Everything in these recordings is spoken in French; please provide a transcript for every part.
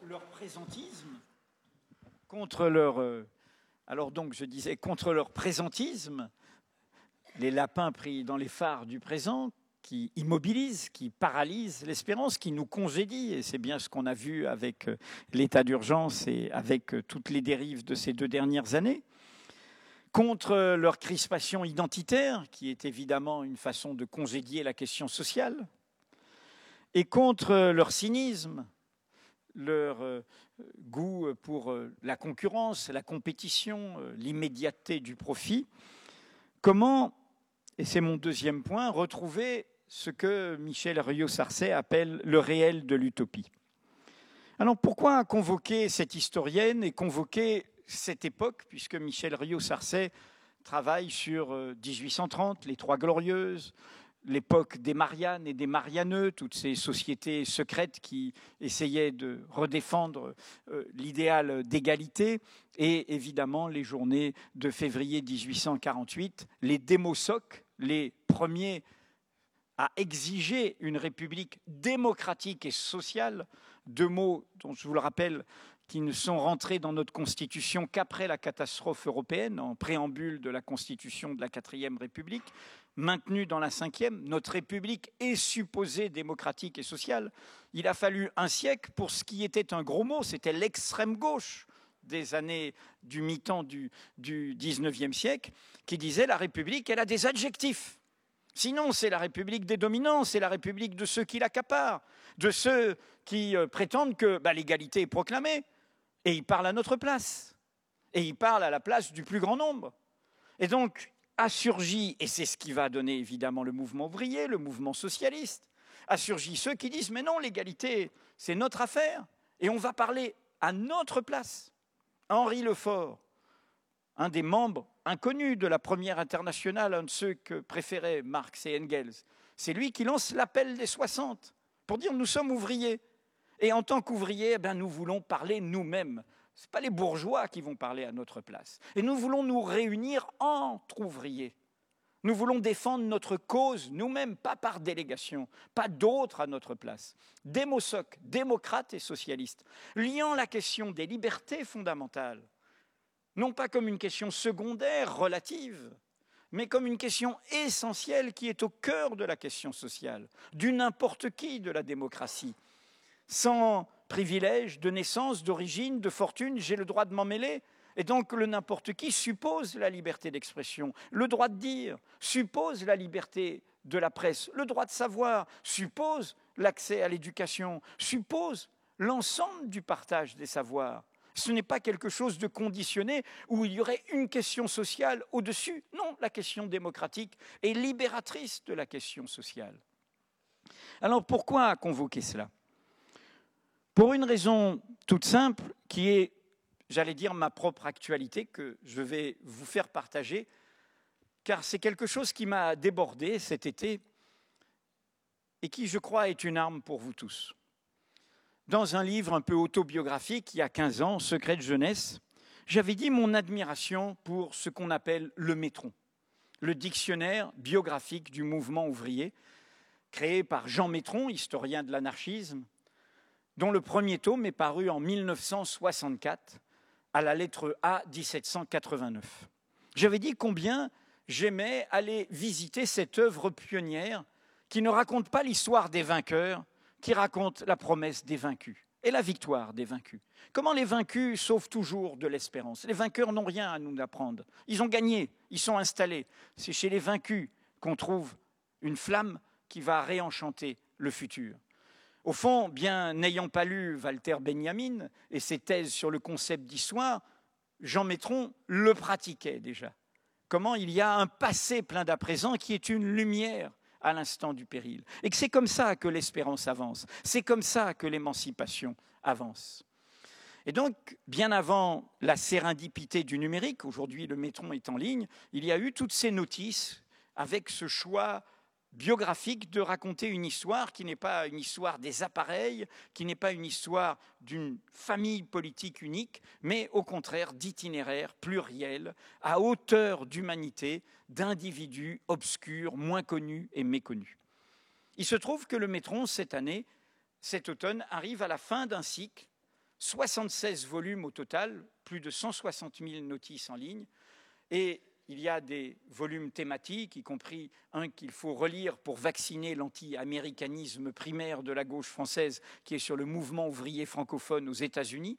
leur présentisme, contre leur... alors donc, je disais, contre leur présentisme, les lapins pris dans les phares du présent, qui immobilisent, qui paralysent l'espérance, qui nous congédient, et c'est bien ce qu'on a vu avec l'état d'urgence et avec toutes les dérives de ces 2 dernières années, contre leur crispation identitaire, qui est évidemment une façon de congédier la question sociale, et contre leur cynisme, leur goût pour la concurrence, la compétition, l'immédiateté du profit. Comment, et c'est mon deuxième point, retrouver ce que Michel Reuillot-Sarcey appelle le réel de l'utopie? Alors pourquoi convoquer cette historienne et convoquer cette époque, puisque Michel Reuillot-Sarcey travaille sur 1830, les Trois Glorieuses, l'époque des Mariannes et des Marianeux, toutes ces sociétés secrètes qui essayaient de redéfendre l'idéal d'égalité, et évidemment les journées de février 1848, les démosocs, les premiers à exiger une république démocratique et sociale, 2 mots dont je vous le rappelle qui ne sont rentrés dans notre Constitution qu'après la catastrophe européenne, en préambule de la Constitution de la 4e République, maintenue dans la 5e. Notre République est supposée démocratique et sociale. Il a fallu un siècle pour ce qui était un gros mot, c'était l'extrême gauche des années du mi-temps du 19e siècle, qui disait la République, elle a des adjectifs. Sinon, c'est la République des dominants, c'est la République de ceux qui l'accaparent, de ceux qui prétendent que l'égalité est proclamée, et ils parlent à notre place, et ils parlent à la place du plus grand nombre. Et donc, a surgi, et c'est ce qui va donner évidemment le mouvement ouvrier, le mouvement socialiste, a surgi ceux qui disent « mais non, l'égalité, c'est notre affaire, et on va parler à notre place ». Henri Lefort, un des membres inconnus de la première internationale, un de ceux que préféraient Marx et Engels, c'est lui qui lance l'appel des 60 pour dire « nous sommes ouvriers ». Et en tant qu'ouvriers, nous voulons parler nous-mêmes. Ce n'est pas les bourgeois qui vont parler à notre place. Et nous voulons nous réunir entre ouvriers. Nous voulons défendre notre cause nous-mêmes, pas par délégation, pas d'autres à notre place. Démosocs, démocrates et socialistes, liant la question des libertés fondamentales, non pas comme une question secondaire, relative, mais comme une question essentielle qui est au cœur de la question sociale, du n'importe qui de la démocratie. Sans privilège de naissance, d'origine, de fortune, j'ai le droit de m'en mêler. Et donc le n'importe qui suppose la liberté d'expression, le droit de dire, suppose la liberté de la presse, le droit de savoir, suppose l'accès à l'éducation, suppose l'ensemble du partage des savoirs. Ce n'est pas quelque chose de conditionné où il y aurait une question sociale au-dessus. Non, la question démocratique est libératrice de la question sociale. Alors pourquoi convoquer cela ? Pour une raison toute simple, qui est, j'allais dire, ma propre actualité, que je vais vous faire partager, car c'est quelque chose qui m'a débordé cet été et qui, je crois, est une arme pour vous tous. Dans un livre un peu autobiographique, il y a 15 ans, Secret de jeunesse, j'avais dit mon admiration pour ce qu'on appelle le Métron, le dictionnaire biographique du mouvement ouvrier, créé par Jean Métron, historien de l'anarchisme, dont le premier tome est paru en 1964, à la lettre A 1789. J'avais dit combien j'aimais aller visiter cette œuvre pionnière qui ne raconte pas l'histoire des vainqueurs, qui raconte la promesse des vaincus et la victoire des vaincus. Comment les vaincus sauvent toujours de l'espérance. Les vainqueurs n'ont rien à nous apprendre. Ils ont gagné, ils sont installés. C'est chez les vaincus qu'on trouve une flamme qui va réenchanter le futur. Au fond, bien n'ayant pas lu Walter Benjamin et ses thèses sur le concept d'histoire, Jean Métron le pratiquait déjà. Comment il y a un passé plein d'à présent qui est une lumière à l'instant du péril. Et que c'est comme ça que l'espérance avance. C'est comme ça que l'émancipation avance. Et donc, bien avant la sérendipité du numérique, aujourd'hui le Métron est en ligne, il y a eu toutes ces notices avec ce choix biographique de raconter une histoire qui n'est pas une histoire des appareils, qui n'est pas une histoire d'une famille politique unique, mais au contraire d'itinéraires pluriels, à hauteur d'humanité, d'individus obscurs, moins connus et méconnus. Il se trouve que le Métron, cette année, cet automne, arrive à la fin d'un cycle, 76 volumes au total, plus de 160 000 notices en ligne, et il y a des volumes thématiques, y compris un qu'il faut relire pour vacciner l'anti-américanisme primaire de la gauche française, qui est sur le mouvement ouvrier francophone aux États-Unis.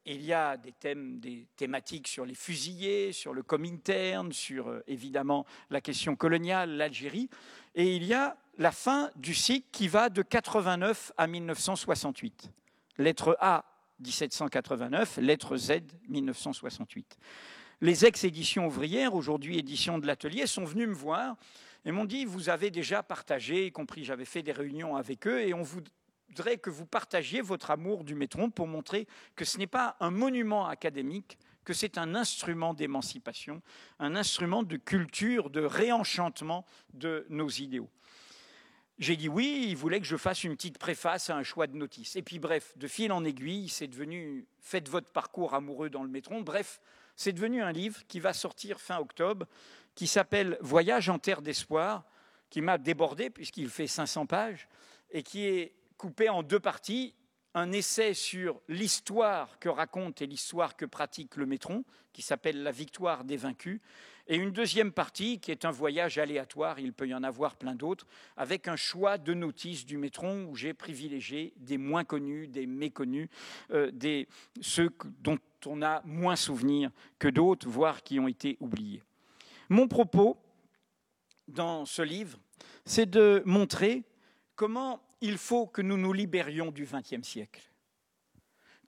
Il y a des thématiques sur les fusillés, sur le Comintern, sur évidemment la question coloniale, l'Algérie. Et il y a la fin du cycle qui va de 89 à 1968. Lettre A, 1789, lettre Z, 1968. Les ex-éditions ouvrières, aujourd'hui éditions de l'Atelier, sont venues me voir et m'ont dit « Vous avez déjà partagé, y compris j'avais fait des réunions avec eux, et on voudrait que vous partagiez votre amour du métron pour montrer que ce n'est pas un monument académique, que c'est un instrument d'émancipation, un instrument de culture, de réenchantement de nos idéaux. » J'ai dit oui, il voulait que je fasse une petite préface à un choix de notice. Et puis bref, de fil en aiguille, c'est devenu « Faites votre parcours amoureux dans le métron ». Bref, c'est devenu un livre qui va sortir fin octobre, qui s'appelle « Voyage en terre d'espoir », qui m'a débordé puisqu'il fait 500 pages et qui est coupé en deux parties. Un essai sur l'histoire que raconte et l'histoire que pratique le métron, qui s'appelle « La victoire des vaincus », et une deuxième partie qui est un voyage aléatoire, il peut y en avoir plein d'autres, avec un choix de notices du métron où j'ai privilégié des moins connus, des méconnus, ceux dont on a moins souvenir que d'autres, voire qui ont été oubliés. Mon propos dans ce livre, c'est de montrer comment il faut que nous nous libérions du XXe siècle.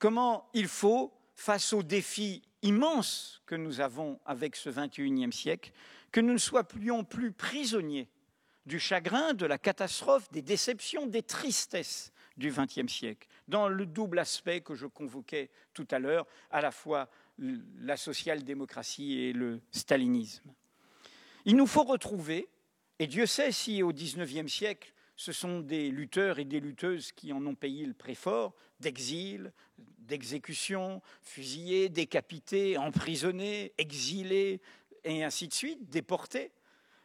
Comment il faut, face aux défis immenses que nous avons avec ce XXIe siècle, que nous ne soyons plus prisonniers du chagrin, de la catastrophe, des déceptions, des tristesses du XXe siècle, dans le double aspect que je convoquais tout à l'heure, à la fois la social-démocratie et le stalinisme. Il nous faut retrouver, et Dieu sait si au XIXe siècle, ce sont des lutteurs et des lutteuses qui en ont payé le prix fort, d'exil, d'exécution, fusillés, décapités, emprisonnés, exilés, et ainsi de suite, déportés.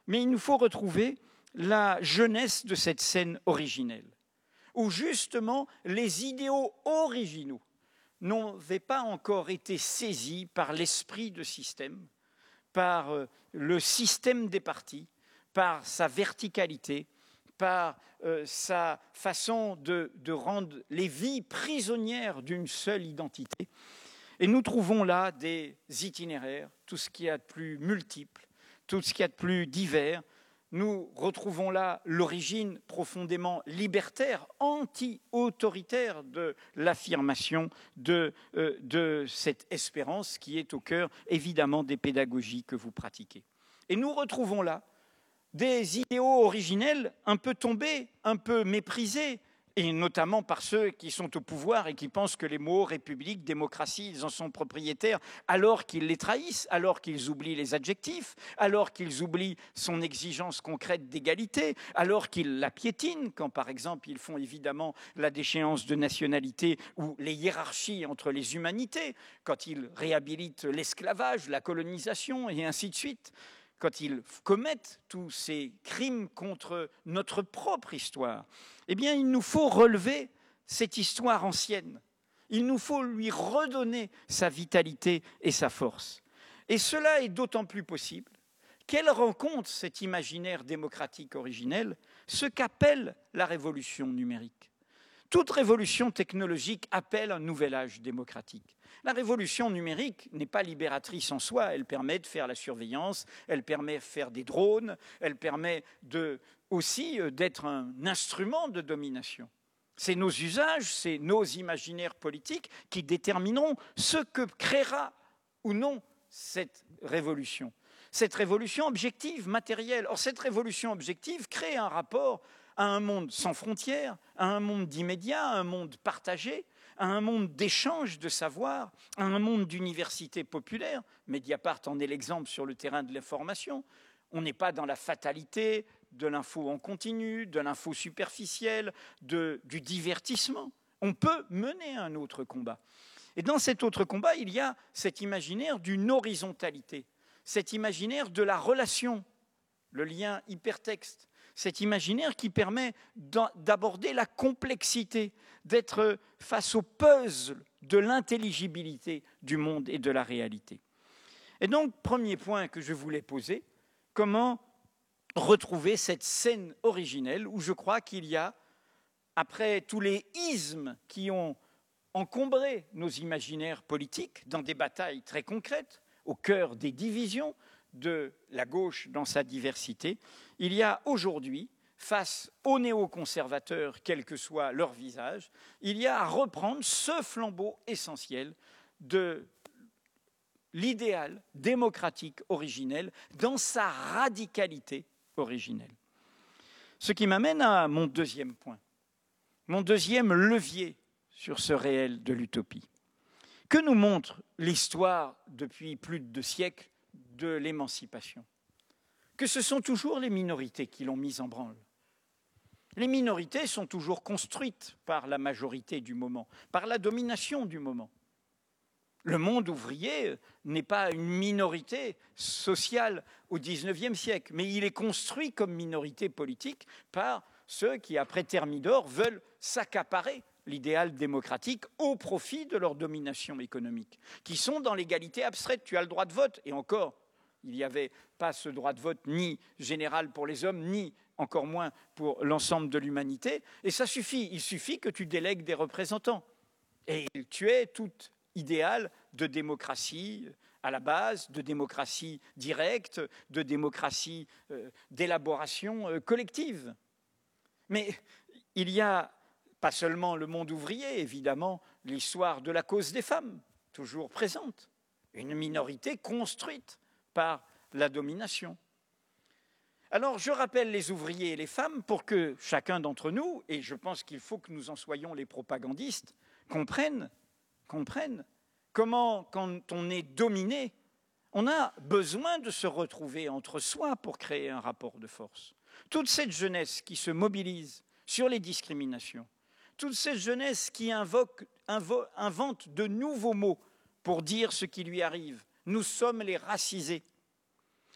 Mais il nous faut retrouver la jeunesse de cette scène originelle, où justement les idéaux originaux n'avaient pas encore été saisis par l'esprit de système, par le système des partis, par sa verticalité, par sa façon de rendre les vies prisonnières d'une seule identité. Et nous trouvons là des itinéraires, tout ce qu'il y a de plus multiple, tout ce qu'il y a de plus divers. Nous retrouvons là l'origine profondément libertaire, anti-autoritaire de l'affirmation de cette espérance qui est au cœur, évidemment, des pédagogies que vous pratiquez. Et nous retrouvons là des idéaux originels un peu tombés, un peu méprisés, et notamment par ceux qui sont au pouvoir et qui pensent que les mots république, démocratie, ils en sont propriétaires, alors qu'ils les trahissent, alors qu'ils oublient les adjectifs, alors qu'ils oublient son exigence concrète d'égalité, alors qu'ils la piétinent, quand par exemple ils font évidemment la déchéance de nationalité ou les hiérarchies entre les humanités, quand ils réhabilitent l'esclavage, la colonisation et ainsi de suite. Quand ils commettent tous ces crimes contre notre propre histoire, eh bien, il nous faut relever cette histoire ancienne. Il nous faut lui redonner sa vitalité et sa force. Et cela est d'autant plus possible qu'elle rencontre cet imaginaire démocratique originel, ce qu'appelle la révolution numérique. Toute révolution technologique appelle un nouvel âge démocratique. La révolution numérique n'est pas libératrice en soi, elle permet de faire la surveillance, elle permet de faire des drones, elle permet aussi d'être un instrument de domination. C'est nos usages, c'est nos imaginaires politiques qui détermineront ce que créera ou non cette révolution. Cette révolution objective, matérielle. Or, cette révolution objective crée un rapport à un monde sans frontières, à un monde d'immédiat, à un monde partagé, à un monde d'échange de savoir, à un monde d'université populaire. Mediapart en est l'exemple sur le terrain de l'information. On n'est pas dans la fatalité de l'info en continu, de l'info superficielle, du divertissement. On peut mener un autre combat. Et dans cet autre combat, il y a cet imaginaire d'une horizontalité, cet imaginaire de la relation, le lien hypertexte, cet imaginaire qui permet d'aborder la complexité, d'être face au puzzle de l'intelligibilité du monde et de la réalité. Et donc, premier point que je voulais poser, comment retrouver cette scène originelle où je crois qu'il y a, après tous les ismes qui ont encombré nos imaginaires politiques dans des batailles très concrètes, au cœur des divisions de la gauche dans sa diversité, il y a aujourd'hui, face aux néoconservateurs, quel que soit leur visage, il y a à reprendre ce flambeau essentiel de l'idéal démocratique originel dans sa radicalité originelle. Ce qui m'amène à mon deuxième point, mon deuxième levier sur ce réel de l'utopie. Que nous montre l'histoire depuis plus de 2 siècles de l'émancipation? Que ce sont toujours les minorités qui l'ont mise en branle. Les minorités sont toujours construites par la majorité du moment, par la domination du moment. Le monde ouvrier n'est pas une minorité sociale au XIXe siècle, mais il est construit comme minorité politique par ceux qui, après Thermidor, veulent s'accaparer l'idéal démocratique au profit de leur domination économique, qui sont dans l'égalité abstraite. Tu as le droit de vote, et encore, il n'y avait pas ce droit de vote ni général pour les hommes, ni encore moins pour l'ensemble de l'humanité, et ça suffit, il suffit que tu délègues des représentants. Et tu es tout idéal de démocratie à la base, de démocratie directe, de démocratie d'élaboration collective. Mais il y a pas seulement le monde ouvrier, évidemment, l'histoire de la cause des femmes, toujours présente, une minorité construite par la domination. Alors, je rappelle les ouvriers et les femmes pour que chacun d'entre nous, et je pense qu'il faut que nous en soyons les propagandistes, comprennent comment, quand on est dominé, on a besoin de se retrouver entre soi pour créer un rapport de force. Toute cette jeunesse qui se mobilise sur les discriminations, toute cette jeunesse qui invente de nouveaux mots pour dire ce qui lui arrive, nous sommes les racisés.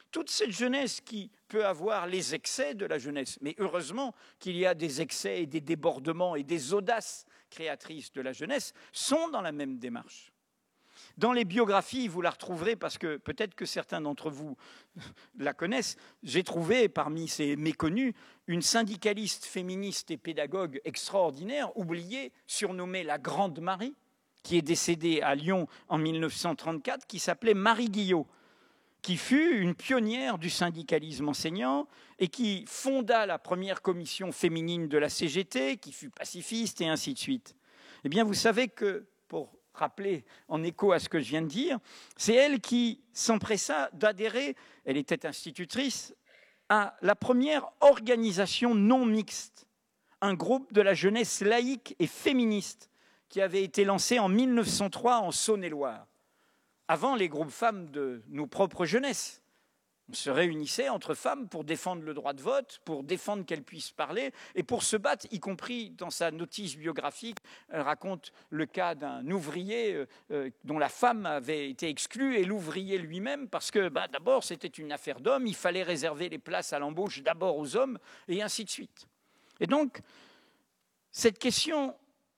Toute cette jeunesse qui peut avoir les excès de la jeunesse, mais heureusement qu'il y a des excès et des débordements et des audaces créatrices de la jeunesse, sont dans la même démarche. Dans les biographies, vous la retrouverez parce que peut-être que certains d'entre vous la connaissent. J'ai trouvé parmi ces méconnus une syndicaliste féministe et pédagogue extraordinaire, oubliée, surnommée la Grande Marie, qui est décédée à Lyon en 1934, qui s'appelait Marie Guillot, qui fut une pionnière du syndicalisme enseignant et qui fonda la première commission féminine de la CGT, qui fut pacifiste et ainsi de suite. Eh bien, vous savez que, pour rappeler en écho à ce que je viens de dire, c'est elle qui s'empressa d'adhérer, elle était institutrice, à la première organisation non mixte, un groupe de la jeunesse laïque et féministe qui avait été lancé en 1903 en Saône-et-Loire. Avant les groupes femmes de nos propres jeunesses. On se réunissait entre femmes pour défendre le droit de vote, pour défendre qu'elles puissent parler et pour se battre, y compris dans sa notice biographique, elle raconte le cas d'un ouvrier dont la femme avait été exclue et l'ouvrier lui-même parce que d'abord c'était une affaire d'hommes, il fallait réserver les places à l'embauche d'abord aux hommes et ainsi de suite. Et donc, cette question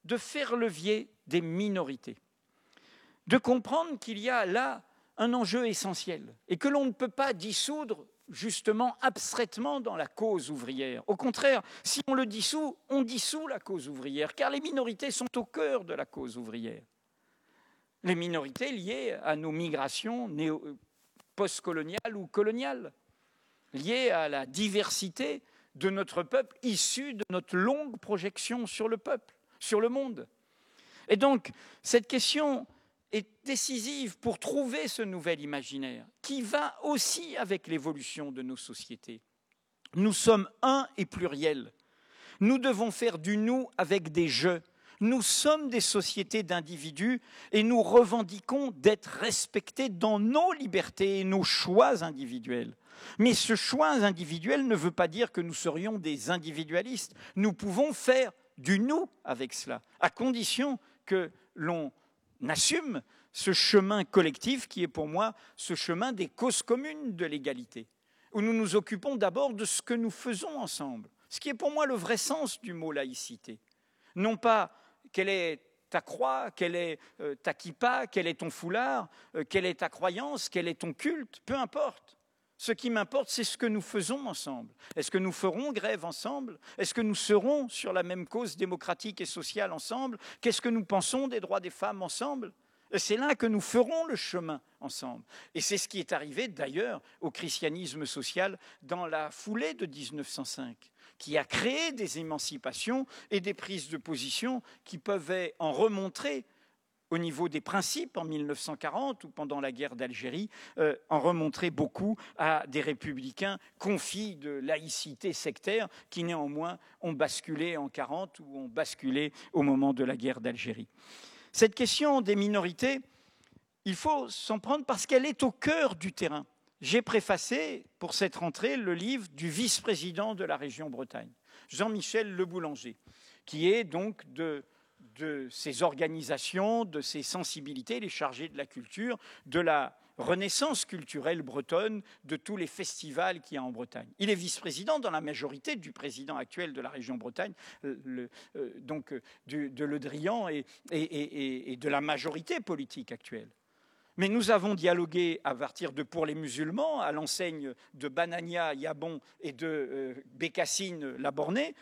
de faire levier des minorités, de comprendre qu'il y a là un enjeu essentiel et que l'on ne peut pas dissoudre justement abstraitement dans la cause ouvrière. Au contraire, si on le dissout, on dissout la cause ouvrière, car les minorités sont au cœur de la cause ouvrière. Les minorités liées à nos migrations post-coloniales ou coloniales, liées à la diversité de notre peuple, issue de notre longue projection sur le peuple, sur le monde. Et donc, cette question est décisive pour trouver ce nouvel imaginaire qui va aussi avec l'évolution de nos sociétés. Nous sommes un et pluriels. Nous devons faire du nous avec des je. Nous sommes des sociétés d'individus et nous revendiquons d'être respectés dans nos libertés et nos choix individuels. Mais ce choix individuel ne veut pas dire que nous serions des individualistes. Nous pouvons faire du nous avec cela, à condition que l'on assume ce chemin collectif qui est pour moi ce chemin des causes communes de l'égalité. où nous nous occupons d'abord de ce que nous faisons ensemble, ce qui est pour moi le vrai sens du mot laïcité. Non pas quelle est ta croix, quelle est ta kippa, quel est ton foulard, quelle est ta croyance, quel est ton culte, peu importe. Ce qui m'importe, c'est ce que nous faisons ensemble. Est-ce que nous ferons grève ensemble? Est-ce que nous serons sur la même cause démocratique et sociale ensemble? Qu'est-ce que nous pensons des droits des femmes ensemble? Et c'est là que nous ferons le chemin ensemble. Et c'est ce qui est arrivé d'ailleurs au christianisme social dans la foulée de 1905, qui a créé des émancipations et des prises de position qui peuvent en remontrer au niveau des principes en 1940 ou pendant la guerre d'Algérie, en remontrer beaucoup à des républicains confis de laïcité sectaire qui néanmoins ont basculé en 1940 ou ont basculé au moment de la guerre d'Algérie. Cette question des minorités, il faut s'en prendre parce qu'elle est au cœur du terrain. J'ai préfacé pour cette rentrée le livre du vice-président de la région Bretagne, Jean-Michel Le Boulanger, qui est donc de ces organisations, de ces sensibilités, les chargés de la culture, de la renaissance culturelle bretonne, de tous les festivals qu'il y a en Bretagne. Il est vice-président dans la majorité du président actuel de la région Bretagne, de Le Drian et de la majorité politique actuelle. Mais nous avons dialogué à partir de Pour les musulmans, à l'enseigne de Banania Yabon et de Bécassine Labornais,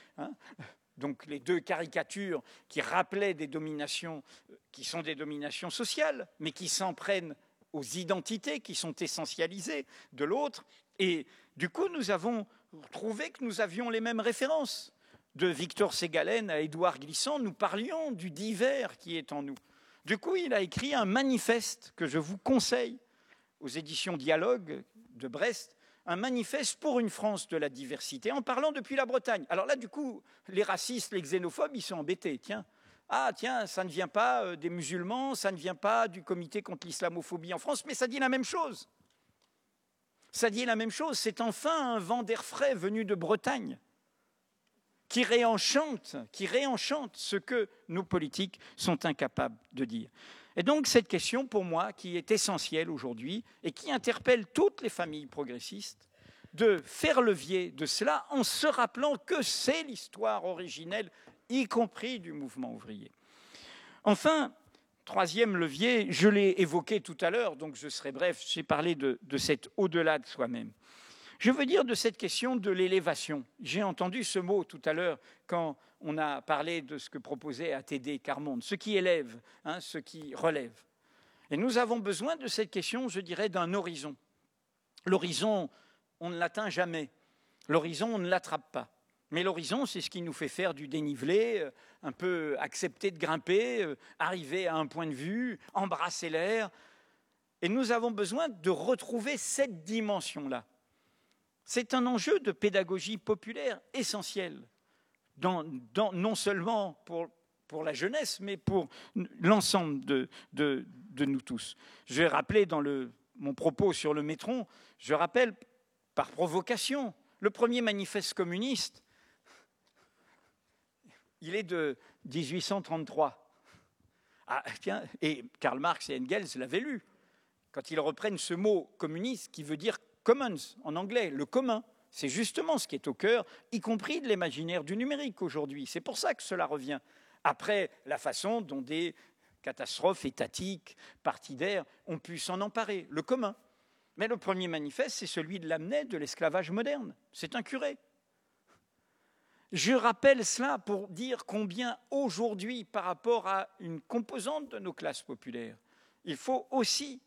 donc les deux caricatures qui rappelaient des dominations, qui sont des dominations sociales, mais qui s'en prennent aux identités qui sont essentialisées de l'autre. Et du coup, nous avons trouvé que nous avions les mêmes références. De Victor Ségalen à Édouard Glissant, nous parlions du divers qui est en nous. Du coup, il a écrit un manifeste que je vous conseille aux éditions Dialogue de Brest, un manifeste pour une France de la diversité, en parlant depuis la Bretagne. Alors là, du coup, les racistes, les xénophobes, ils sont embêtés. Tiens, ça ne vient pas des musulmans, ça ne vient pas du comité contre l'islamophobie en France, mais ça dit la même chose. Ça dit la même chose, c'est enfin un vent d'air frais venu de Bretagne qui réenchante ce que nos politiques sont incapables de dire. Et donc cette question, pour moi, qui est essentielle aujourd'hui et qui interpelle toutes les familles progressistes, de faire levier de cela en se rappelant que c'est l'histoire originelle, y compris du mouvement ouvrier. Enfin, troisième levier, je l'ai évoqué tout à l'heure, donc je serai bref, j'ai parlé de cet au-delà de soi-même. Je veux dire de cette question de l'élévation. J'ai entendu ce mot tout à l'heure quand on a parlé de ce que proposait ATD Carmonde, ce qui élève, ce qui relève. Et nous avons besoin de cette question, je dirais, d'un horizon. L'horizon, on ne l'atteint jamais. L'horizon, on ne l'attrape pas. Mais l'horizon, c'est ce qui nous fait faire du dénivelé, un peu accepter de grimper, arriver à un point de vue, embrasser l'air. Et nous avons besoin de retrouver cette dimension-là. C'est un enjeu de pédagogie populaire essentiel, non seulement pour la jeunesse, mais pour l'ensemble de nous tous. Je vais rappeler dans mon propos sur le métron, je rappelle par provocation, le premier manifeste communiste, il est de 1833. Ah, tiens, et Karl Marx et Engels l'avaient lu, quand ils reprennent ce mot communiste qui veut dire commons en anglais, le commun. C'est justement ce qui est au cœur, y compris de l'imaginaire du numérique aujourd'hui. C'est pour ça que cela revient. Après la façon dont des catastrophes étatiques, partidaires, ont pu s'en emparer, le commun. Mais le premier manifeste, c'est celui de Lamennais de l'esclavage moderne. C'est un curé. Je rappelle cela pour dire combien aujourd'hui, par rapport à une composante de nos classes populaires, il faut aussi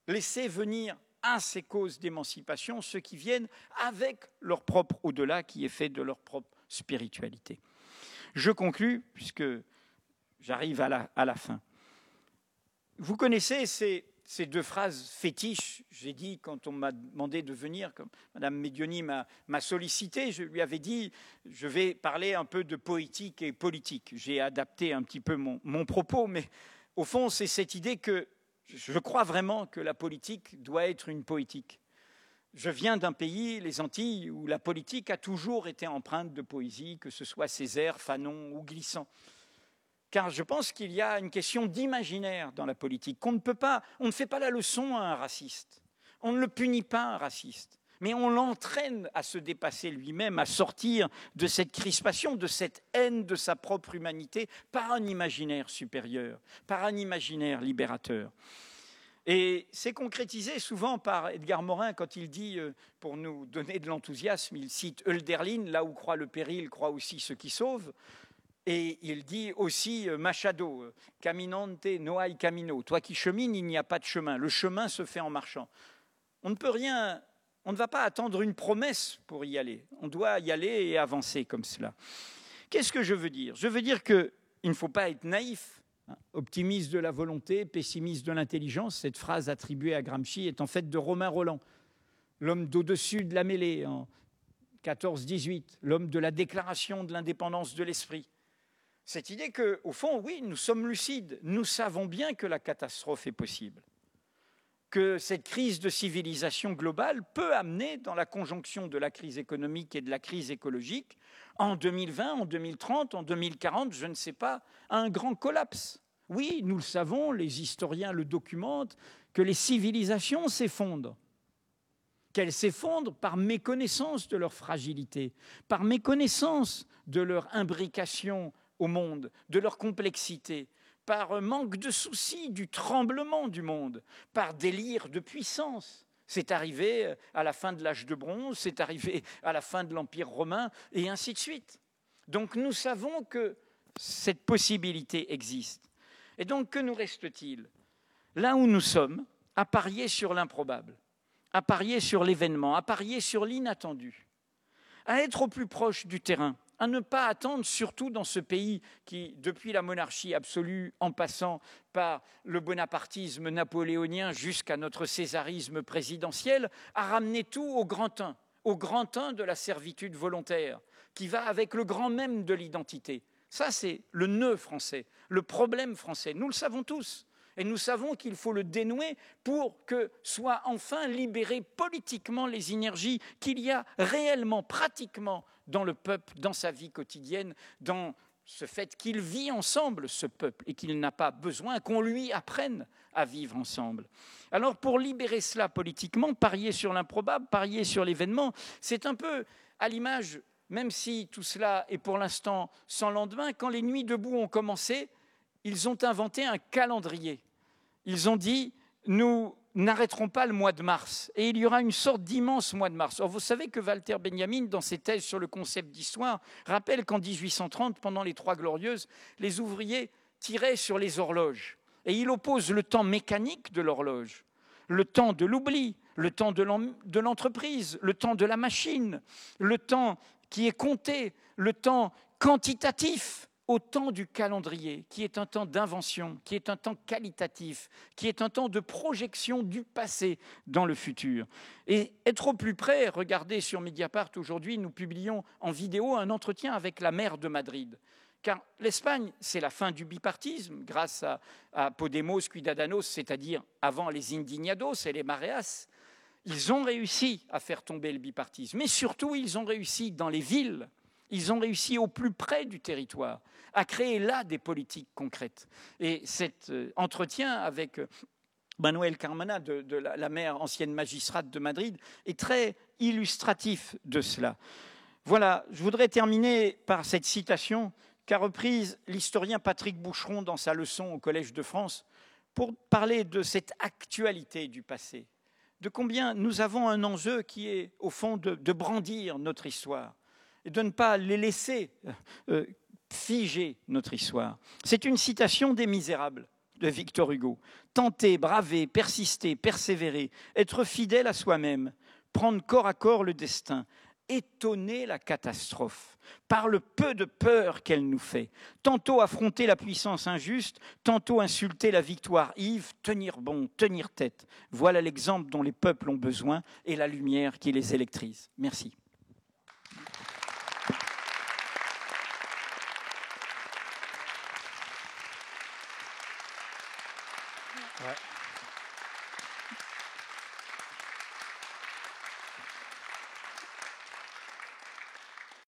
laisser venir à ces causes d'émancipation ceux qui viennent avec leur propre au-delà qui est fait de leur propre spiritualité. Je conclus, puisque j'arrive à la fin. Vous connaissez ces deux phrases fétiches. J'ai dit, quand on m'a demandé de venir, comme Mme Medioni m'a sollicité, je lui avais dit, je vais parler un peu de poétique et politique. J'ai adapté un petit peu mon propos, mais au fond, c'est cette idée que je crois vraiment que la politique doit être une poétique. Je viens d'un pays, les Antilles, où la politique a toujours été empreinte de poésie, que ce soit Césaire, Fanon ou Glissant. Car je pense qu'il y a une question d'imaginaire dans la politique, on ne fait pas la leçon à un raciste, on ne le punit pas un raciste, Mais on l'entraîne à se dépasser lui-même, à sortir de cette crispation, de cette haine de sa propre humanité, par un imaginaire supérieur, par un imaginaire libérateur. Et c'est concrétisé souvent par Edgar Morin quand il dit, pour nous donner de l'enthousiasme, il cite Hölderlin, là où croit le péril, croit aussi ce qui sauve. Et il dit aussi Machado, Caminante no hay camino, toi qui chemines, il n'y a pas de chemin, le chemin se fait en marchant. On ne va pas attendre une promesse pour y aller, on doit y aller et avancer comme cela. Qu'est-ce que je veux dire ? Je veux dire qu'il ne faut pas être naïf, optimiste de la volonté, pessimiste de l'intelligence. Cette phrase attribuée à Gramsci est en fait de Romain Rolland, l'homme d'au-dessus de la mêlée en 14-18, l'homme de la déclaration de l'indépendance de l'esprit. Cette idée qu'au fond, oui, nous sommes lucides, nous savons bien que la catastrophe est possible, que cette crise de civilisation globale peut amener, dans la conjonction de la crise économique et de la crise écologique, en 2020, en 2030, en 2040, je ne sais pas, à un grand collapse. Oui, nous le savons, les historiens le documentent, que les civilisations s'effondrent. Qu'elles s'effondrent par méconnaissance de leur fragilité, par méconnaissance de leur imbrication au monde, de leur complexité, par manque de souci du tremblement du monde, par délire de puissance. C'est arrivé à la fin de l'âge de bronze, c'est arrivé à la fin de l'Empire romain, et ainsi de suite. Donc nous savons que cette possibilité existe. Et donc que nous reste-t-il ? Là où nous sommes, à parier sur l'improbable, à parier sur l'événement, à parier sur l'inattendu, à être au plus proche du terrain, à ne pas attendre, surtout dans ce pays qui, depuis la monarchie absolue, en passant par le bonapartisme napoléonien jusqu'à notre césarisme présidentiel, a ramené tout au grand 1 de la servitude volontaire, qui va avec le grand même de l'identité. Ça, c'est le nœud français, le problème français. Nous le savons tous. Et nous savons qu'il faut le dénouer pour que soient enfin libérées politiquement les énergies qu'il y a réellement, pratiquement, dans le peuple, dans sa vie quotidienne, dans ce fait qu'il vit ensemble, ce peuple, et qu'il n'a pas besoin qu'on lui apprenne à vivre ensemble. Alors, pour libérer cela politiquement, parier sur l'improbable, parier sur l'événement, c'est un peu à l'image, même si tout cela est pour l'instant sans lendemain, quand les Nuits debout ont commencé, ils ont inventé un calendrier. Ils ont dit, nous n'arrêterons pas le mois de mars, et il y aura une sorte d'immense mois de mars. Or, vous savez que Walter Benjamin, dans ses thèses sur le concept d'histoire, rappelle qu'en 1830, pendant les Trois Glorieuses, les ouvriers tiraient sur les horloges, et il oppose le temps mécanique de l'horloge, le temps de l'oubli, le temps de l'entreprise, le temps de la machine, le temps qui est compté, le temps quantitatif, au temps du calendrier, qui est un temps d'invention, qui est un temps qualitatif, qui est un temps de projection du passé dans le futur. Et être au plus près, regardez sur Mediapart aujourd'hui, nous publions en vidéo un entretien avec la maire de Madrid. Car l'Espagne, c'est la fin du bipartisme, grâce à Podemos, Ciudadanos, c'est-à-dire avant les Indignados et les Mareas. Ils ont réussi à faire tomber le bipartisme, mais surtout, ils ont réussi dans les villes. Ils ont réussi au plus près du territoire à créer là des politiques concrètes. Et cet entretien avec Manuel Carmona, de la maire ancienne magistrate de Madrid, est très illustratif de cela. Voilà, je voudrais terminer par cette citation qu'a reprise l'historien Patrick Boucheron dans sa leçon au Collège de France pour parler de cette actualité du passé, de combien nous avons un enjeu qui est au fond de brandir notre histoire et de ne pas les laisser figer notre histoire. C'est une citation des Misérables de Victor Hugo. Tenter, braver, persister, persévérer, être fidèle à soi-même, prendre corps à corps le destin, étonner la catastrophe par le peu de peur qu'elle nous fait, tantôt affronter la puissance injuste, tantôt insulter la victoire Yves, tenir bon, tenir tête. Voilà l'exemple dont les peuples ont besoin et la lumière qui les électrise. Merci. Ouais.